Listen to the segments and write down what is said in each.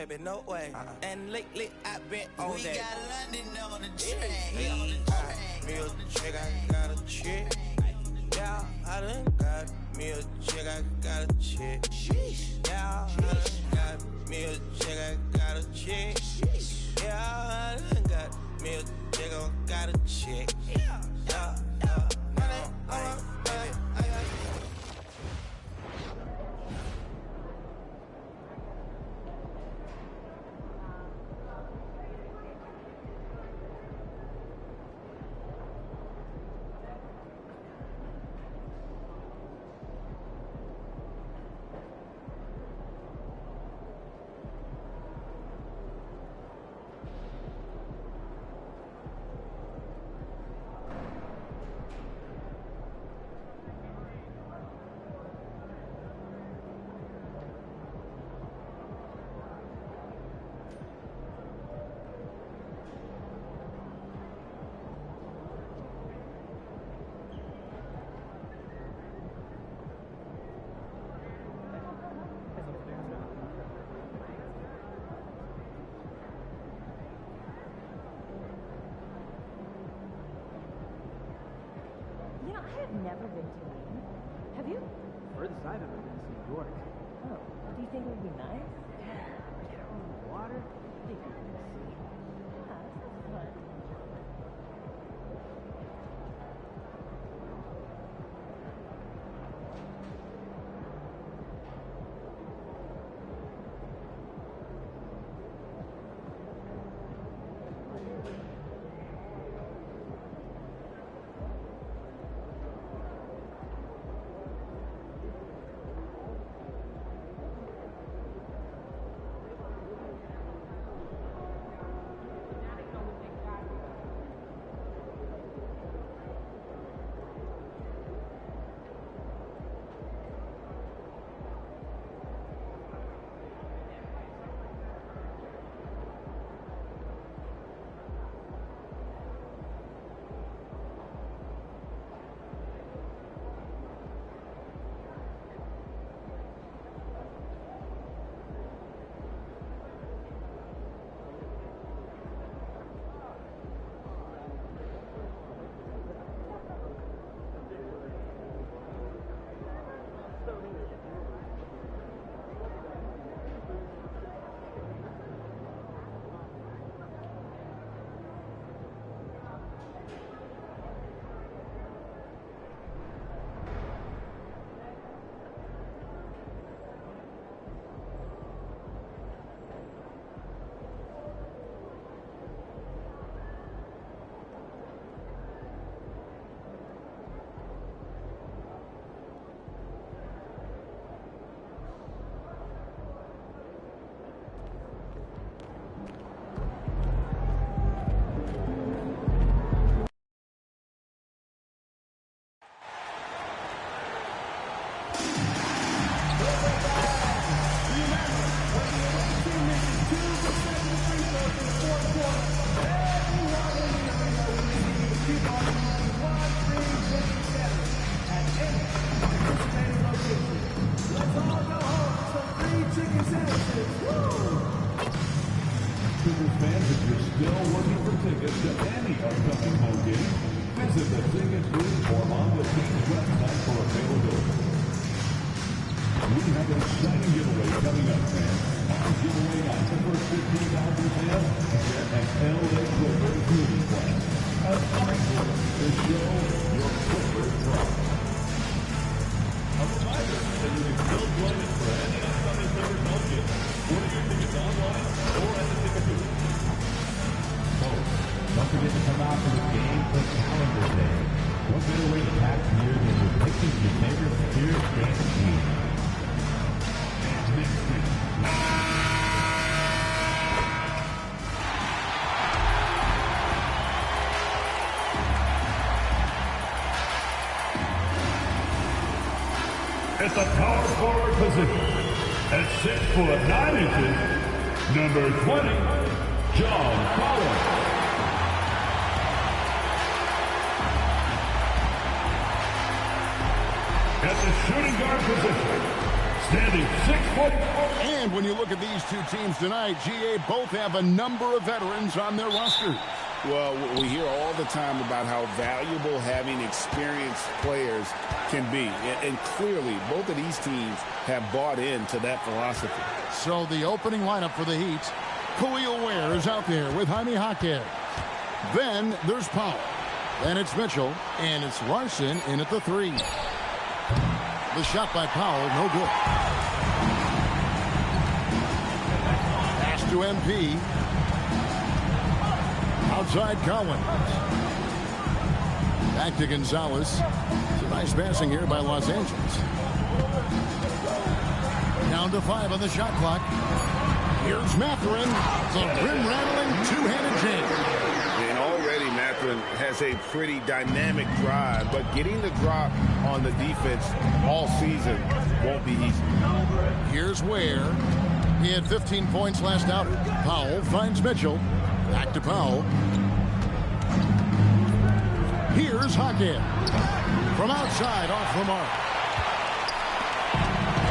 baby, no way. And lately I've been on we that. We got London on the track. Me a chick, I got a chick. Yeah, I done got me a chick, I got a chick. Yeah, I done got me a chick, I got a chick. Yeah, I done got me a chick, I got a chick. Yeah. I have never been to Maine. Have you? Furthest I've ever been is New York. Oh, do you think it would be nice? Yeah, get out on the water. I think you're gonna see. Yeah, that sounds fun. Fans, if you're still looking for tickets to any upcoming home game, visit the ticket booth or on the team's website for availability. We have an exciting giveaway coming up, fans. Our giveaway night, the first 15,000 fans get an LA Clippers movie class. A fine way to show your Clippers pride. A reminder that you can still join us for any upcoming Clippers home game. Order your tickets online or at the ticket booth. Don't forget to come out for the game for calendar day. What better way to pass the year than with pictures of your favorite Spirit fan team? At the power forward position, at 6'9", number 20, John Collins. At the shooting guard position, Standing 6 foot. And when you look at these two teams tonight, GA, both have a number of veterans on their rosters. Well, we hear all the time about how valuable having experienced players can be. And clearly, both of these teams have bought into that philosophy. So the opening lineup for the Heat, Khalil Ware is out there with Jaime Jaquez. Then there's Powell. Then it's Mitchell. And it's Larson in at the 3. The shot by Powell, no good. Pass to MP. Outside Collins. Back to Gonzalez. It's a nice passing here by Los Angeles. Down to 5 on the shot clock. Here's Mathurin. It's a rim-rattling two-handed jam. And already Mathurin has a pretty dynamic drive, but getting the drop on the defense all season won't be easy. Here's Ware. He had 15 points last outing. Powell finds Mitchell. Back to Powell. Here's Jaquez. From outside, off the mark.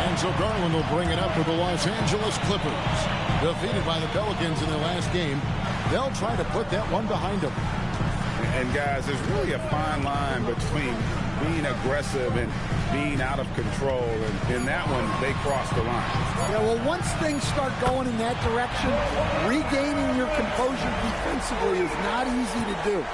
And so Garland will bring it up for the Los Angeles Clippers. Defeated by the Pelicans in their last game. They'll try to put that one behind them. And guys, there's really a fine line between being aggressive and being out of control. And in that one, they crossed the line. Yeah, well, once things start going in that direction, regaining your composure defensively is not easy to do.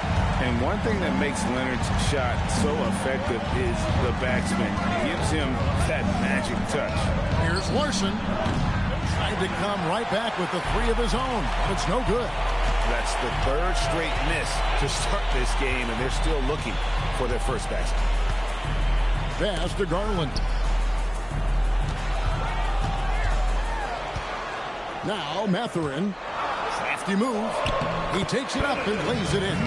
And one thing that makes Leonard's shot so effective is the backspin. It gives him that magic touch. Here's Larson. Trying to come right back with the 3 of his own. It's no good. That's the 3rd straight miss to start this game, and they're still looking for their first basket. Pass to Garland. Now Mathurin. Crafty move. He takes it up and lays it in.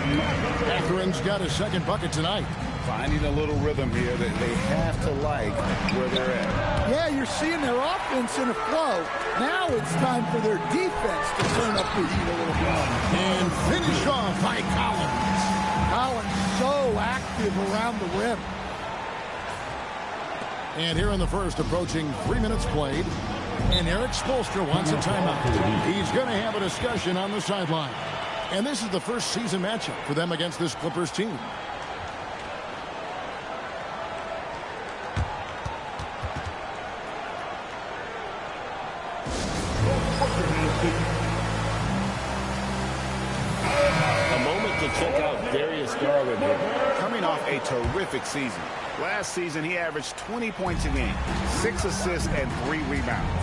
Mathurin's got his 2nd bucket tonight. Finding a little rhythm here that they have to like where they're at. Yeah, you're seeing their offense in a flow. Now it's time for their defense to turn up the heat a little bit. And finish off by Collins. Collins so active around the rim. And here in the first, approaching 3 minutes played. And Eric Spoelstra wants a timeout. He's going to have a discussion on the sideline. And this is the first season matchup for them against this Clippers team. A moment to check out Darius Garland here, coming off a terrific season. Last season, he averaged 20 points a game, 6 assists, and 3 rebounds.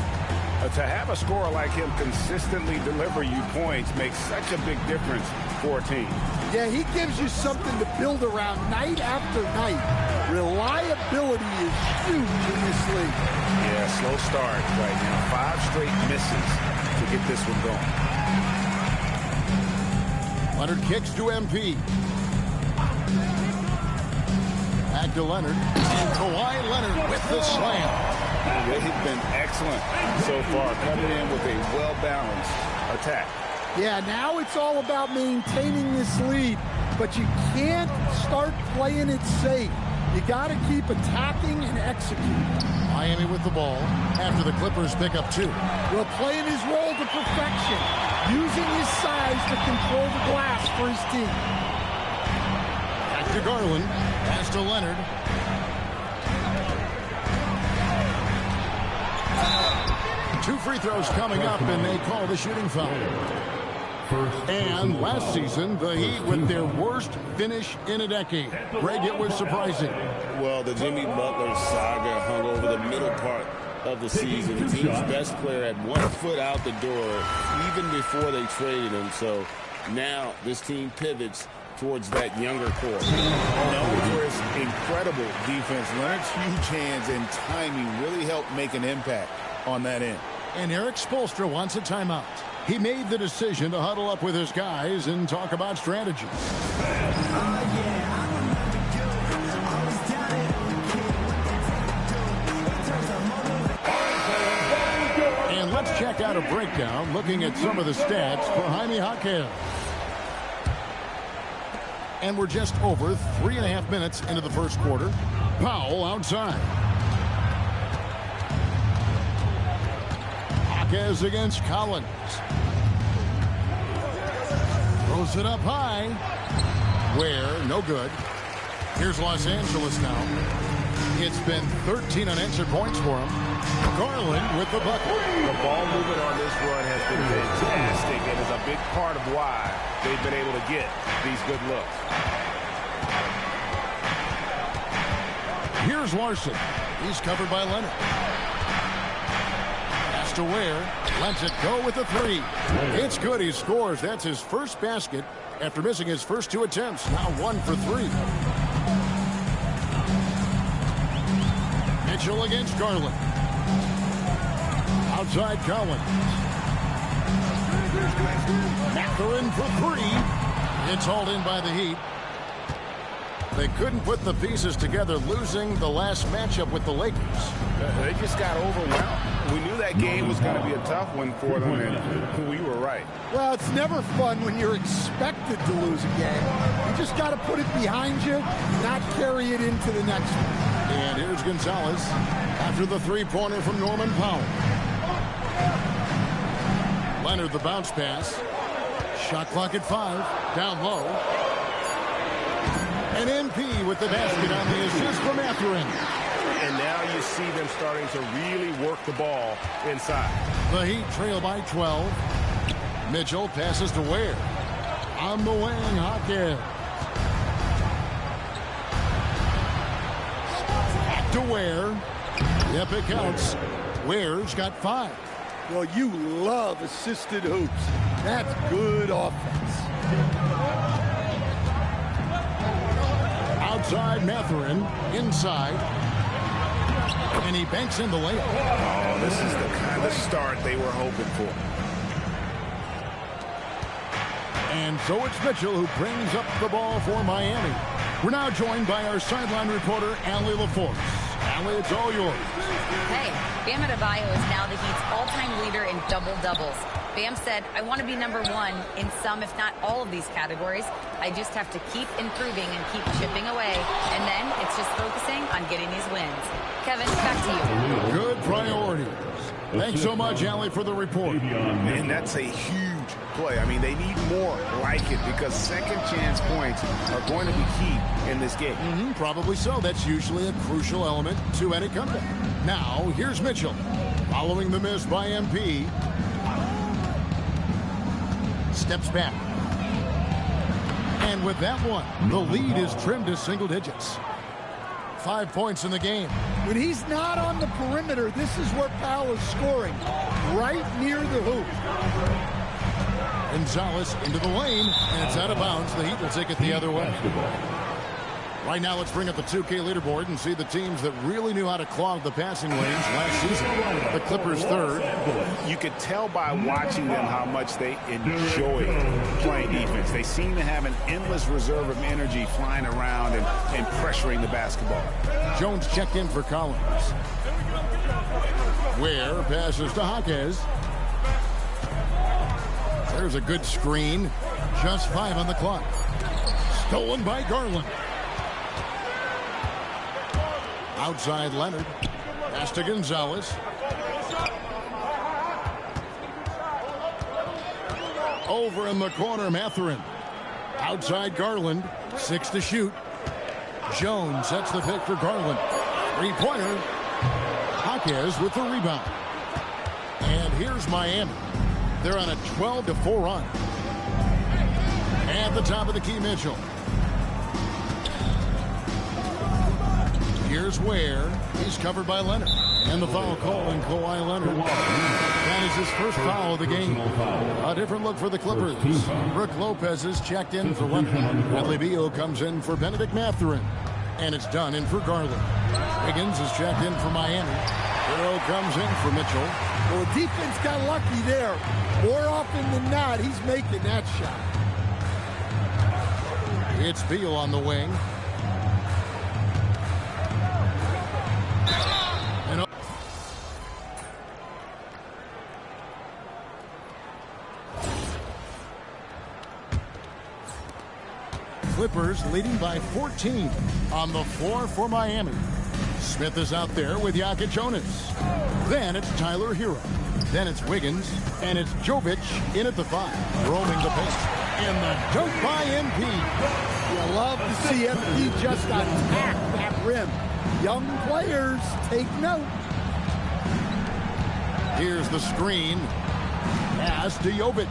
To have a scorer like him consistently deliver you points makes such a big difference for a team. Yeah, he gives you something to build around night after night. Reliability is huge in this league. Yeah, slow start right now. 5 straight misses to get this one going. Leonard kicks to MP. Back to Leonard. And Kawhi Leonard with the slam. They've been excellent so far, coming in with a well-balanced attack. Yeah, now it's all about maintaining this lead, but you can't start playing it safe. You got to keep attacking and executing. Miami with the ball after the Clippers pick up 2. Well, playing his role to perfection, using his size to control the glass for his team. Back to Garland. Pass to Leonard. Two free throws coming up, and they call the shooting foul. And last season, the Heat with their worst finish in a decade. Greg, it was surprising. Well, the Jimmy Butler saga hung over the middle part of the season. The team's best player had 1 foot out the door even before they traded him. So now this team pivots towards that younger core. Known for his incredible defense, Leonard's huge hands and timing really helped make an impact on that end. And Eric Spoelstra wants a timeout. He made the decision to huddle up with his guys and talk about strategy. And let's check out a breakdown looking at some of the stats for Jaime Jaquez. And we're just over 3.5 minutes into the first quarter. Powell outside. Jaquez against Collins. Throws it up high. Ware, no good. Here's Los Angeles now. It's been 13 unanswered points for him. Garland with the bucket. The ball movement on this run has been fantastic and is a big part of why they've been able to get these good looks. Here's Larson. He's covered by Leonard. Pass to Ware. Lets it go with the three. It's good. He scores. That's his first basket after missing his first 2 attempts. Now 1 for 3. Mitchell against Garland. Outside Collins. Mathurin for 3. It's hauled in by the Heat. They couldn't put the pieces together, losing the last matchup with the Lakers. They just got overwhelmed. We knew that game was going to be a tough one for them, and we were right. Well, it's never fun when you're expected to lose a game. You just got to put it behind you, not carry it into the next one. And here's Gonzalez after the three-pointer from Norman Powell. Leonard the bounce pass. Shot clock at 5. Down low. And MP with the basket on the assist from Mathurin. And now you see them starting to really work the ball inside. The Heat trail by 12. Mitchell passes to Ware. On the wing, Hawkins. Back to Ware. Yep, it counts. Ware's got 5. Well, you love assisted hoops. That's good offense. Outside Mathurin, inside, and he banks in the layup. Oh, this is the kind of start they were hoping for. And so it's Mitchell who brings up the ball for Miami. We're now joined by our sideline reporter, Allie LaForce. Allie, it's all yours. Hey, Bam Adebayo is now the Heat's all-time leader in double-doubles. Bam said, I want to be number 1 in some, if not all of these categories. I just have to keep improving and keep chipping away. And then it's just focusing on getting these wins. Kevin, back to you. Good priorities. Thanks so much, Allie, for the report. And that's a huge play. I mean, they need more like it because second chance points are going to be key in this game. Probably so. That's usually a crucial element to any comeback. Now, here's Mitchell. Following the miss by MP. Steps back. And with that one, the lead is trimmed to single digits. 5 points in the game. When he's not on the perimeter, this is where Powell is scoring, right near the hoop. Gonzalez into the lane, and it's out of bounds. The Heat will take it the other way. Right now, let's bring up the 2K leaderboard and see the teams that really knew how to clog the passing lanes last season. The Clippers third. You could tell by watching them how much they enjoy playing defense. They seem to have an endless reserve of energy flying around and pressuring the basketball. Jones checked in for Collins. Ware passes to Jaquez. There's a good screen. Just 5 on the clock. Stolen by Garland. Outside Leonard. Pass to Gonzalez. Over in the corner, Mathurin. Outside Garland. 6 to shoot. Jones sets the pick for Garland. 3-pointer. Jaquez with the rebound. And here's Miami. They're on a 12-4 run. At the top of the key, Mitchell. Here's Ware. He's covered by Leonard. And the foul call on Kawhi Leonard. That is his first foul of the game. A different look for the Clippers. Brook Lopez is checked in for Leonard. Bradley Beal comes in for Benedict Mathurin. And it's done in for Garland. Higgins is checked in for Miami. Hero comes in for Mitchell. Well, the defense got lucky there. More often than not, he's making that shot. It's Beal on the wing. Clippers leading by 14 on the floor for Miami. Smith is out there with Jokic. Then it's Tyler Hero. Then it's Wiggins, and it's Jovic in at the 5, roaming the paint. And the dunk by MP. You love to see MP just attack that rim. Young players, take note. Here's the screen. Pass to Jovic.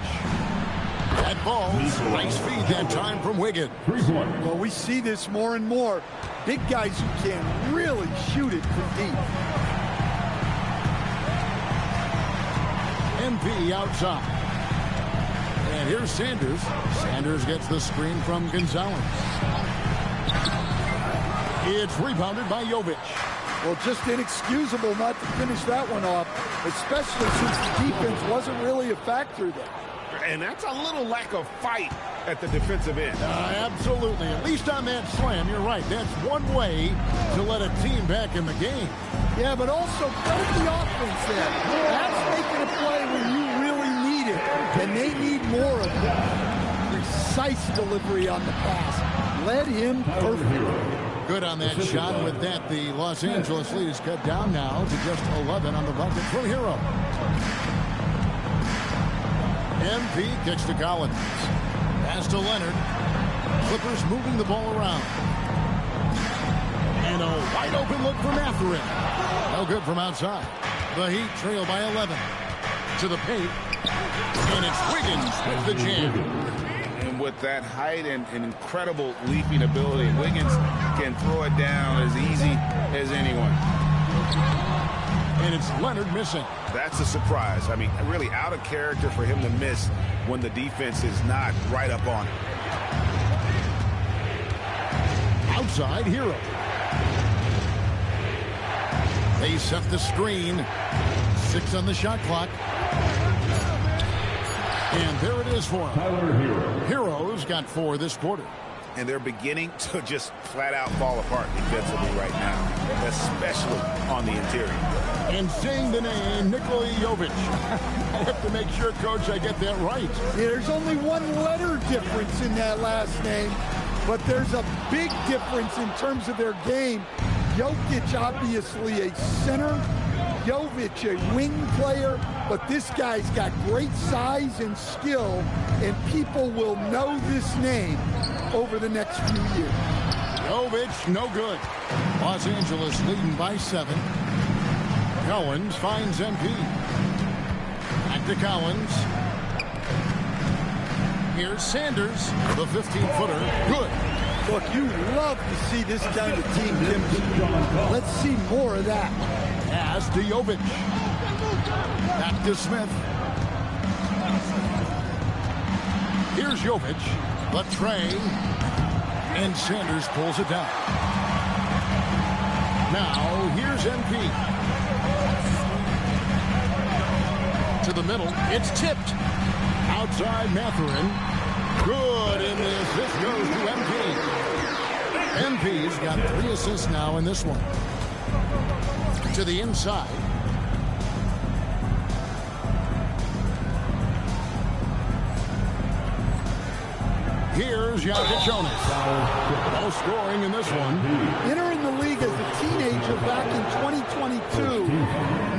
That ball, nice feed that time from Wiggins. Well, we see this more and more. Big guys who can really shoot it from deep. MP outside. And here's Sanders. Sanders gets the screen from Gonzalez. It's rebounded by Jovic. Well, just inexcusable not to finish that one off, especially since the defense wasn't really a factor there. And that's a little lack of fight at the defensive end. Absolutely. At least on that slam, you're right. That's one way to let a team back in the game. Yeah, but also credit the offense there. That's making a play when you really need it, and they need more of it. Precise delivery on the pass. Led him perfectly. Good on that shot. With that, the Los Angeles lead is cut down now to just 11 on the bucket from Hero. MP kicks to Collins. Pass to Leonard. Clippers moving the ball around. And a wide open look for Mathurin. No good from outside. The Heat trail by 11. To the paint. And it's Wiggins with the jam. And with that height and incredible leaping ability, Wiggins can throw it down as easy as anyone. And it's Leonard missing. That's a surprise. I mean, really out of character for him to miss when the defense is not right up on him. Outside, Hero. They set the screen. 6 on the shot clock. And there it is for him. Hero's got 4 this quarter. And they're beginning to just flat out fall apart defensively right now, especially on the interior. And saying the name, Nikola Jovic. I have to make sure, Coach, I get that right. Yeah, there's only one letter difference in that last name, but there's a big difference in terms of their game. Jokic, obviously a center. Jovic, a wing player, but this guy's got great size and skill, and people will know this name over the next few years. Jovic, no good. Los Angeles leading by 7. Collins finds MP. Back to Collins. Here's Sanders, the 15-footer. Good. Look, you love to see this kind of team chemistry. Let's see more of that. Pass to Jovic. Back to Smith. Here's Jovic. The tray. And Sanders pulls it down. Now, here's MP. To the middle. It's tipped. Outside Mathurin. Good in this. This goes to MP. MP's got 3 assists now in this one. To the inside. Here's Jonas. No scoring in this one. Entering the league as a teenager back in 2022,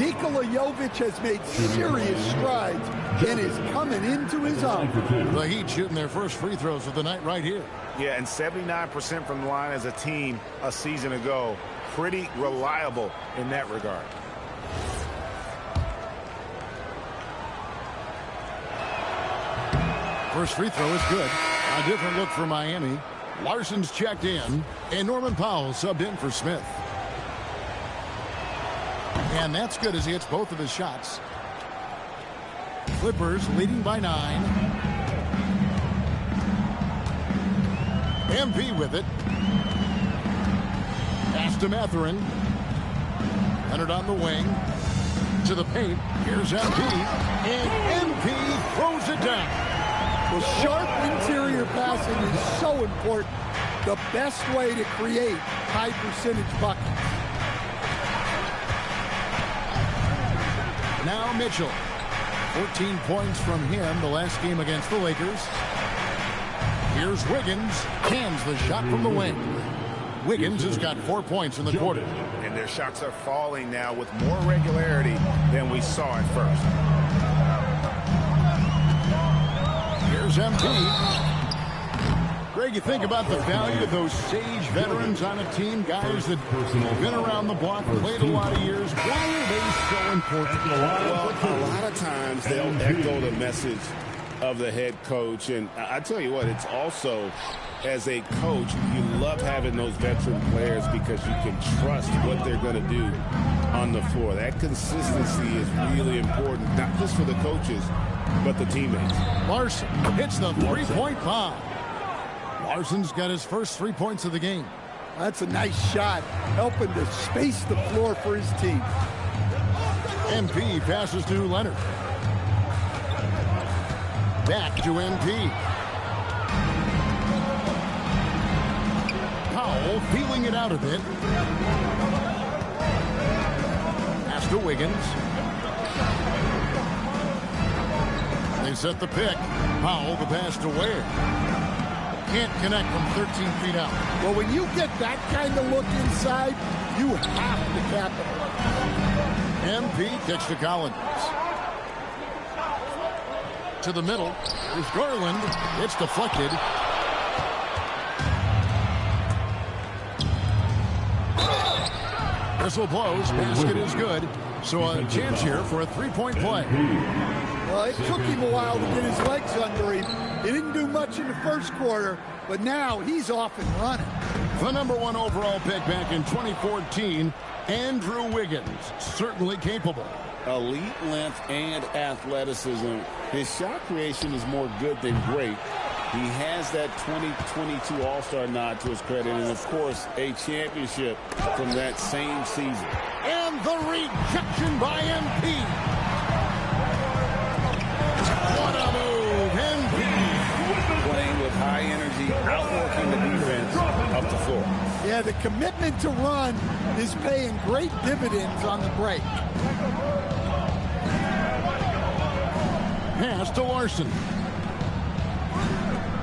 Nikola Jovic has made serious strides and is coming into his own. The Heat shooting their first free throws of the night right here. Yeah, and 79% from the line as a team a season ago. Pretty reliable in that regard. First free throw is good. A different look for Miami. Larson's checked in, and Norman Powell subbed in for Smith. And that's good as he hits both of his shots. Clippers leading by 9. MP with it. Pass to Mathurin. Leonard on the wing. To the paint. Here's MP. And MP throws it down. Well, sharp interior passing is so important. The best way to create high percentage buckets. Now Mitchell. 14 points from him the last game against the Lakers. Here's Wiggins. Cans the shot from the wing. Wiggins has got 4 points in the quarter. And their shots are falling now with more regularity than we saw at first. Here's MP. Greg, you think about the value of those sage veterans on a team, guys that have been around the block, played a lot of years. Why are they so important? Well, a lot of times they'll echo the message of the head coach. And I tell you what, it's also, as a coach, you love having those veteran players because you can trust what they're going to do on the floor. That consistency is really important, not just for the coaches, but the teammates. Larson hits the three-point bomb. Larson's got his first 3 points of the game. That's a nice shot, helping to space the floor for his team. MP passes to Leonard. Back to MP. Powell feeling it out a bit. Pass to Wiggins. They set the pick. Powell the pass to Ware. Can't connect from 13 feet out. Well, when you get that kind of look inside, you have to capitalize. MP kicks to Collins. To the middle. There's Garland. It's deflected. Whistle blows. Basket is good. So a chance here for a three-point play. Well, it took him a while to get his legs under him. He didn't do much in the first quarter, but now he's off and running. The #1 overall pick back in 2014, Andrew Wiggins, certainly capable. Elite length and athleticism. His shot creation is more good than great. He has that 2022 All-Star nod to his credit, and of course, a championship from that same season. And the rejection by MP. What a move, MP. Playing with high energy, outworking the defense up the floor. Yeah, the commitment to run is paying great dividends on the break. Pass to Larson.